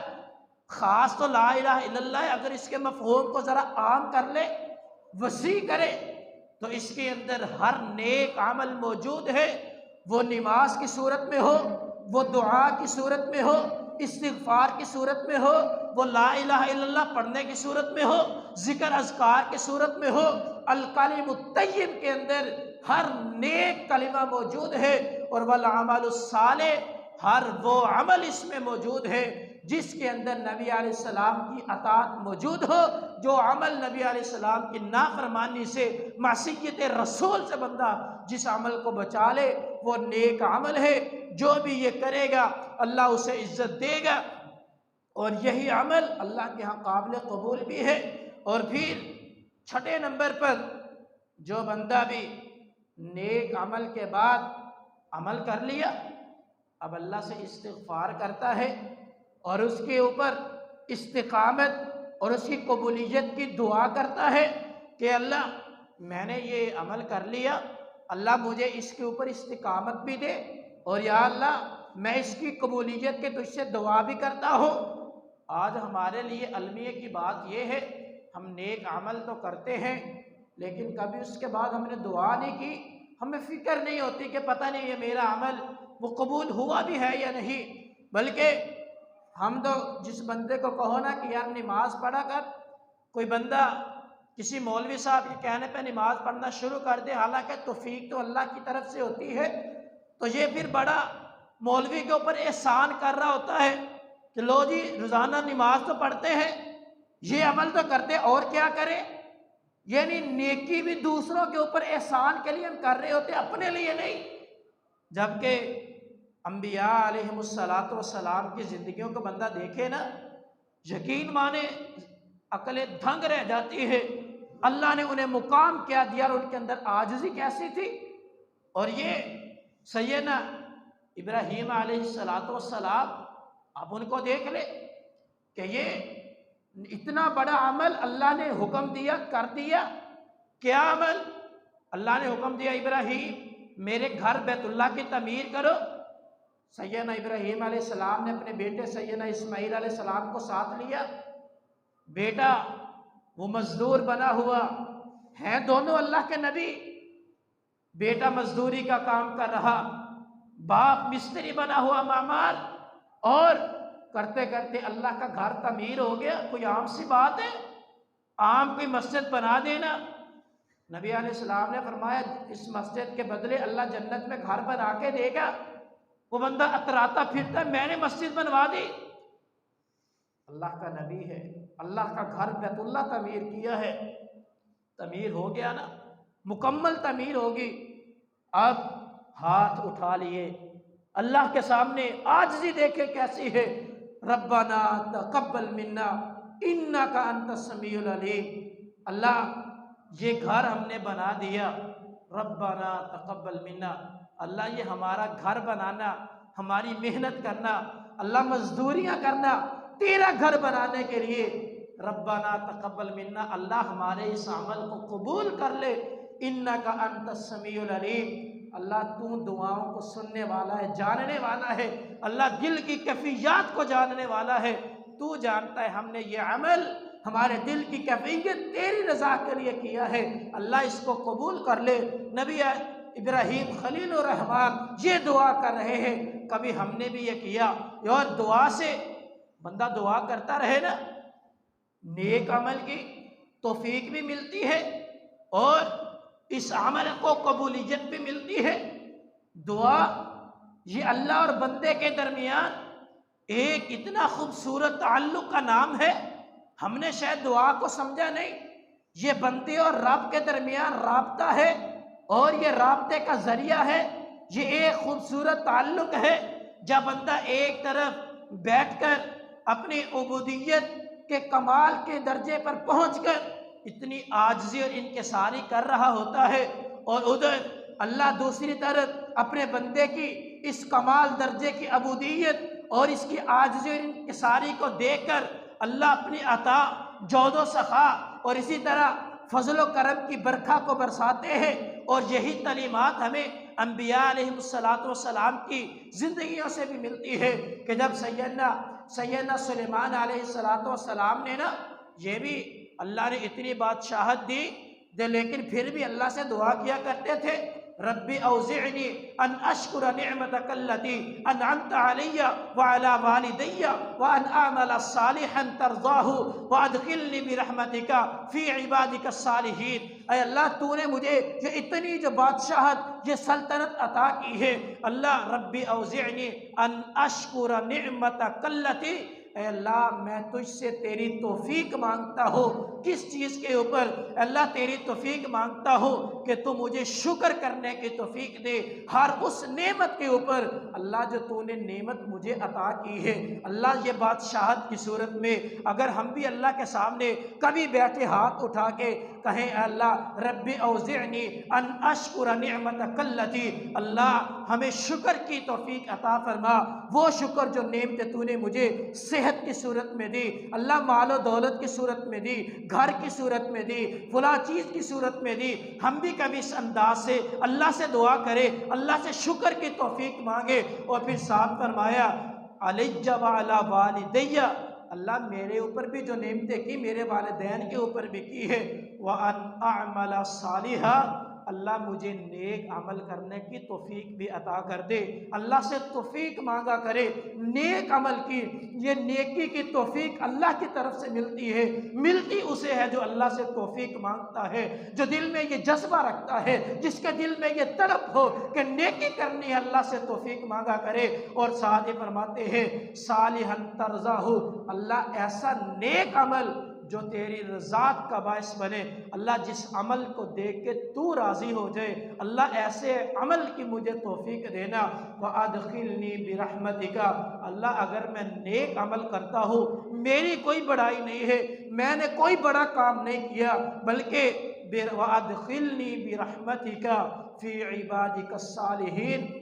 خاص تو لا الہ الا اللہ ہے، اگر اس کے مفہوم کو ذرا عام کر لے، وسیع کرے، تو اس کے اندر ہر نیک عمل موجود ہے، وہ نماز کی صورت میں ہو، وہ دعا کی صورت میں ہو، استغفار کی صورت میں ہو، وہ لا الہ الا اللہ پڑھنے کی صورت میں ہو، ذکر اذکار کی صورت میں ہو، الکلم الطیب کے اندر ہر نیک کلمہ موجود ہے۔ اور والعمل الصالح، ہر وہ عمل اس میں موجود ہے جس کے اندر نبی علیہ السلام کی اطاعت موجود ہو۔ جو عمل نبی علیہ السلام کی نافرمانی سے، معصیت رسول سے بندہ جس عمل کو بچا لے، وہ نیک عمل ہے۔ جو بھی یہ کرے گا اللہ اسے عزت دے گا، اور یہی عمل اللہ کے ہاں قابل قبول بھی ہے۔ اور پھر چھٹے نمبر پر، جو بندہ بھی نیک عمل کے بعد عمل کر لیا، اب اللہ سے استغفار کرتا ہے اور اس کے اوپر استقامت اور اس کی قبولیت کی دعا کرتا ہے کہ اللہ میں نے یہ عمل کر لیا، اللہ مجھے اس کے اوپر استقامت بھی دے، اور یا اللہ میں اس کی قبولیت کے تجھ سے دعا بھی کرتا ہوں۔ آج ہمارے لیے المیہ کی بات یہ ہے، ہم نیک عمل تو کرتے ہیں لیکن کبھی اس کے بعد ہم نے دعا نہیں کی، ہمیں فکر نہیں ہوتی کہ پتہ نہیں یہ میرا عمل وہ قبول ہوا بھی ہے یا نہیں۔ بلکہ ہم تو جس بندے کو کہو نا کہ یار نماز پڑھا کر، کوئی بندہ کسی مولوی صاحب کے کہنے پہ نماز پڑھنا شروع کر دے، حالانکہ توفیق تو اللہ کی طرف سے ہوتی ہے، تو یہ پھر بڑا مولوی کے اوپر احسان کر رہا ہوتا ہے کہ لو جی روزانہ نماز تو پڑھتے ہیں، یہ عمل تو کرتے، اور کیا کریں؟ یعنی نیکی بھی دوسروں کے اوپر احسان کے لیے ہم کر رہے ہوتے، اپنے لیے نہیں۔ جبکہ انبیاء علیہم الصلاۃ والسلام کی زندگیوں کو بندہ دیکھے نا، یقین مانے عقلیں دھنگ رہ جاتی ہے۔ اللہ نے انہیں مقام کیا دیا اور ان کے اندر عاجزی کیسی تھی۔ اور یہ سیدنا ابراہیم علیہ الصلاۃ والسلام، آپ ان کو دیکھ لیں کہ یہ اتنا بڑا عمل اللہ نے حکم دیا، کر دیا۔ کیا عمل؟ اللہ نے حکم دیا ابراہیم میرے گھر بیت اللہ کی تعمیر کرو۔ سیدنا ابراہیم علیہ السلام نے اپنے بیٹے سیدنا اسماعیل علیہ السلام کو ساتھ لیا۔ بیٹا وہ مزدور بنا ہوا ہے، دونوں اللہ کے نبی، بیٹا مزدوری کا کام کر رہا، باپ مستری بنا ہوا معمار، اور کرتے کرتے اللہ کا گھر تعمیر ہو گیا۔ کوئی عام سی بات ہے؟ عام کوئی مسجد بنا دینا؟ نبی علیہ السلام نے فرمایا اس مسجد کے بدلے اللہ جنت میں گھر بنا کے دے گا۔ وہ بندہ اتراتا پھرتا میں نے مسجد بنوا دی۔ اللہ کا نبی ہے، اللہ کا گھر بیت اللہ تعمیر کیا ہے، تعمیر ہو گیا نا، مکمل تعمیر ہوگی۔ اب ہاتھ اٹھا لیے اللہ کے سامنے، عاجزی دیکھے کیسی ہے، ربنا تقبل منا انک انت السمیع العلیم۔ اللہ یہ گھر ہم نے بنا دیا، ربنا تقبل منا، اللہ یہ ہمارا گھر بنانا، ہماری محنت کرنا، اللہ مزدوریاں کرنا تیرا گھر بنانے کے لیے، ربنا تقبل منا، اللہ ہمارے اس عمل کو قبول کر لے، انک انت السمیع العلیم، اللہ تو دعاؤں کو سننے والا ہے، جاننے والا ہے، اللہ دل کی کیفیات کو جاننے والا ہے، تو جانتا ہے ہم نے یہ عمل ہمارے دل کی کیفیت تیری رضا کے لیے کیا ہے، اللہ اس کو قبول کر لے۔ نبی ابراہیم خلیل الرحمن یہ دعا کر رہے ہیں، کبھی ہم نے بھی یہ کیا؟ اور دعا سے بندہ دعا کرتا رہے نا، نیک عمل کی توفیق بھی ملتی ہے اور اس عمل کو قبولیت بھی ملتی ہے۔ دعا یہ اللہ اور بندے کے درمیان ایک اتنا خوبصورت تعلق کا نام ہے، ہم نے شاید دعا کو سمجھا نہیں۔ یہ بندے اور رب کے درمیان رابطہ ہے، اور یہ رابطے کا ذریعہ ہے، یہ ایک خوبصورت تعلق ہے۔ جب بندہ ایک طرف بیٹھ کر اپنی عبودیت کے کمال کے درجے پر پہنچ کر اتنی عاجزی اور انکساری کر رہا ہوتا ہے، اور ادھر اللہ دوسری طرف اپنے بندے کی اس کمال درجے کی عبودیت اور اس کی عاجزی اور انکساری کو دیکھ کر اللہ اپنی عطا، جود و سخا اور اسی طرح فضل و کرم کی برکھا کو برساتے ہیں۔ اور یہی تعلیمات ہمیں انبیاء علیہ الصلاۃ والسلام کی زندگیوں سے بھی ملتی ہے، کہ جب سیدنا سلیمان علیہ الصلاۃ والسلام نے نا، یہ بھی اللہ نے اتنی بادشاہت دی لیکن پھر بھی اللہ سے دعا کیا کرتے تھے، ربی اوزعنی ان اشکر نعمتک التی انعمت علی وعلی والدی وان اعمل صالحا ترضاہ وادخلنی برحمتک فی عبادک الصالحین۔ اے اللہ تو نے مجھے یہ اتنی جو بادشاہت، یہ سلطنت عطا کی ہے، اللہ ربی اوزعنی ان اشکر نعمتک التی، اے اللہ میں تجھ سے تیری توفیق مانگتا ہوں۔ کس چیز کے اوپر؟ اللہ تیری توفیق مانگتا ہوں کہ تو مجھے شکر کرنے کی توفیق دے، ہر اس نعمت کے اوپر اللہ جو تو نے نعمت مجھے عطا کی ہے۔ اللہ یہ بادشاہت کی صورت میں اگر ہم بھی اللہ کے سامنے کبھی بیٹھے ہاتھ اٹھا کے کہیں اے اللہ ربی اوزعنی ان اشکر نعمتک التی، اللہ ہمیں شکر کی توفیق عطا فرما، وہ شکر جو نعمتیں تو نے مجھے صحت کی صورت میں دی، اللہ مال و دولت کی صورت میں دی، گھر کی صورت میں دی، فلاں چیز کی صورت میں دی۔ ہم بھی کبھی اس انداز سے اللہ سے دعا کرے، اللہ سے شکر کی توفیق مانگے، اور پھر ساتھ فرمایا علی وعلی والدی، اللہ میرے اوپر بھی جو نعمتیں کی میرے والدین کے اوپر بھی کی ہے، وَأَنْ أَعْمَلَ صَالِحًا، اللہ مجھے نیک عمل کرنے کی توفیق بھی عطا کر دے۔ اللہ سے توفیق مانگا کرے نیک عمل کی۔ یہ نیکی کی توفیق اللہ کی طرف سے ملتی ہے، ملتی اسے ہے جو اللہ سے توفیق مانگتا ہے، جو دل میں یہ جذبہ رکھتا ہے، جس کے دل میں یہ طلب ہو کہ نیکی کرنی ہے، اللہ سے توفیق مانگا کرے۔ اور ساتھ ہی فرماتے ہیں صالحا ترضاہ، اللہ ایسا نیک عمل جو تیری رضا کا باعث بنے، اللہ جس عمل کو دیکھ کے تو راضی ہو جائے، اللہ ایسے عمل کی مجھے توفیق دینا۔ وَأَدْخِلْنِي بِرَحْمَتِكَ، اللہ اگر میں نیک عمل کرتا ہوں، میری کوئی بڑائی نہیں ہے، میں نے کوئی بڑا کام نہیں کیا، بلکہ وَأَدْخِلْنِي بِرَحْمَتِكَ فِي عِبَادِكَ الصَّالِحِينَ،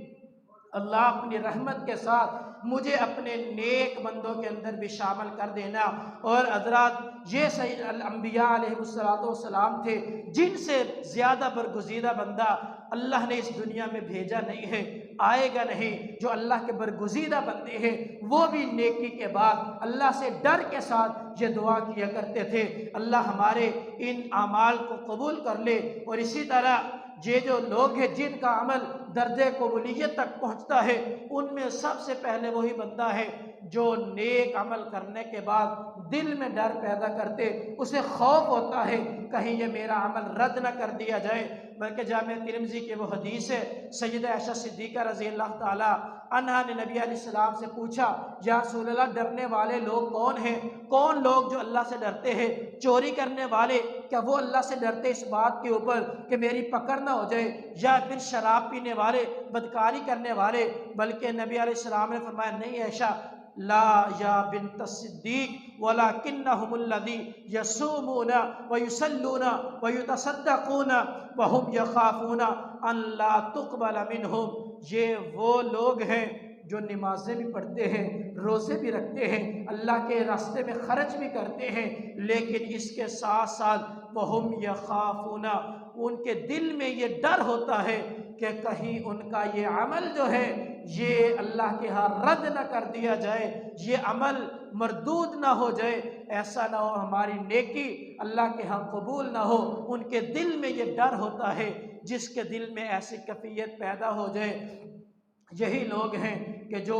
اللہ اپنی رحمت کے ساتھ مجھے اپنے نیک بندوں کے اندر بھی شامل کر دینا۔ اور حضرات یہ سید الانبیاء علیہ السلام تھے جن سے زیادہ برگزیدہ بندہ اللہ نے اس دنیا میں بھیجا نہیں ہے، آئے گا نہیں۔ جو اللہ کے برگزیدہ بندے ہیں وہ بھی نیکی کے بعد اللہ سے ڈر کے ساتھ یہ دعا کیا کرتے تھے، اللہ ہمارے ان اعمال کو قبول کر لے۔ اور اسی طرح یہ جو لوگ ہیں جن کا عمل درجہ قبولیت تک پہنچتا ہے، ان میں سب سے پہلے وہی بندہ ہے جو نیک عمل کرنے کے بعد دل میں ڈر پیدا کرتے، اسے خوف ہوتا ہے کہیں یہ میرا عمل رد نہ کر دیا جائے۔ بلکہ جامع ترمذی کے وہ حدیث ہے، سیدہ عائشہ صدیقہ رضی اللہ تعالی عنہا نے نبی علیہ السلام سے پوچھا یا رسول اللہ ڈرنے والے لوگ کون ہیں؟ کون لوگ جو اللہ سے ڈرتے ہیں؟ چوری کرنے والے، کیا وہ اللہ سے ڈرتے اس بات کے اوپر کہ میری پکڑ نہ ہو جائے؟ یا پھر شراب پینے والے، بدکاری کرنے والے؟ بلکہ نبی علیہ السلام نے فرمایا نہیں عائشہ، لا یا بنت الصدیق ولکنہم الذی یصومون ویصلون ویتصدقون وہم یخافون ان لا تقبل منہم، یہ وہ لوگ ہیں جو نمازیں بھی پڑھتے ہیں، روزے بھی رکھتے ہیں، اللہ کے راستے میں خرچ بھی کرتے ہیں، لیکن اس کے ساتھ ساتھ وہم یخافون، ان کے دل میں یہ ڈر ہوتا ہے کہ کہیں ان کا یہ عمل جو ہے یہ اللہ کے ہاں رد نہ کر دیا جائے، یہ عمل مردود نہ ہو جائے، ایسا نہ ہو ہماری نیکی اللہ کے ہاں قبول نہ ہو۔ ان کے دل میں یہ ڈر ہوتا ہے، جس کے دل میں ایسی کیفیت پیدا ہو جائے، یہی لوگ ہیں کہ جو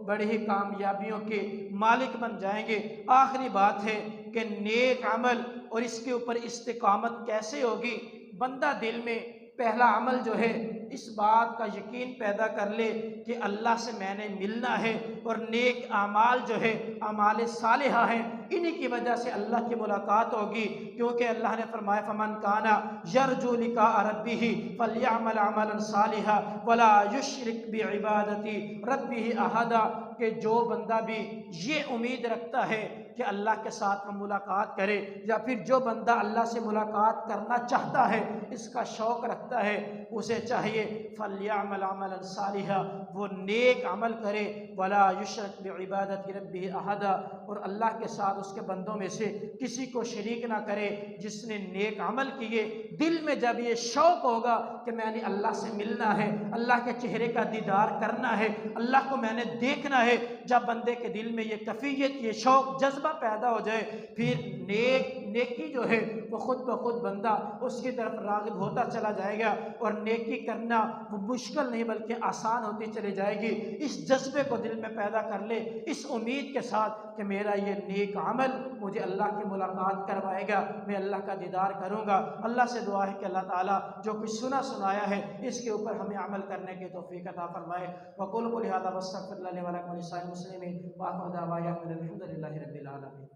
بڑی ہی کامیابیوں کے مالک بن جائیں گے۔ آخری بات ہے کہ نیک عمل اور اس کے اوپر استقامت کیسے ہوگی؟ بندہ دل میں پہلا عمل جو ہے اس بات کا یقین پیدا کر لے کہ اللہ سے میں نے ملنا ہے، اور نیک اعمال جو ہے اعمال صالحہ ہیں، انہی کی وجہ سے اللہ کی ملاقات ہوگی، کیونکہ اللہ نے فرمایا فمن کان یرجو لقاء ربہ فلیعمل عملا صالحا ولا یشرک بعبادۃ ربہ احدا، کہ جو بندہ بھی یہ امید رکھتا ہے کہ اللہ کے ساتھ وہ ملاقات کرے، یا پھر جو بندہ اللہ سے ملاقات کرنا چاہتا ہے، اس کا شوق رکھتا ہے، اسے چاہیے فلیعمل عملا صالحا، وہ نیک عمل کرے، ولا یشرک بعبادۃ ربہ احدا، اور اللہ کے ساتھ اس کے بندوں میں سے کسی کو شریک نہ کرے۔ جس نے نیک عمل کیے، دل میں جب یہ شوق ہوگا کہ میں نے اللہ سے ملنا ہے، اللہ کے چہرے کا دیدار کرنا ہے، اللہ کو میں نے دیکھنا ہے، جب بندے کے دل میں یہ کیفیت، یہ شوق، جذبہ پیدا ہو جائے، پھر نیکی جو ہے وہ خود بخود بندہ اس کی طرف راغب ہوتا چلا جائے گا، اور نیکی کرنا وہ مشکل نہیں بلکہ آسان ہوتی چلی جائے گی۔ اس جذبے کو دل میں پیدا کر لے، اس امید کے ساتھ کہ میرا یہ نیک عمل مجھے اللہ کی ملاقات کروائے گا، میں اللہ کا دیدار کروں گا۔ اللہ سے دعا ہے کہ اللہ تعالیٰ جو کچھ سنایا ہے اس کے اوپر ہمیں عمل کرنے کی توفیق عطا فرمائے۔ وقولوا قولی ھذا واستغفر اللہ لي ولکم ولسائر المسلمین وآخر دعوانا ان الحمد للہ رب العالمین۔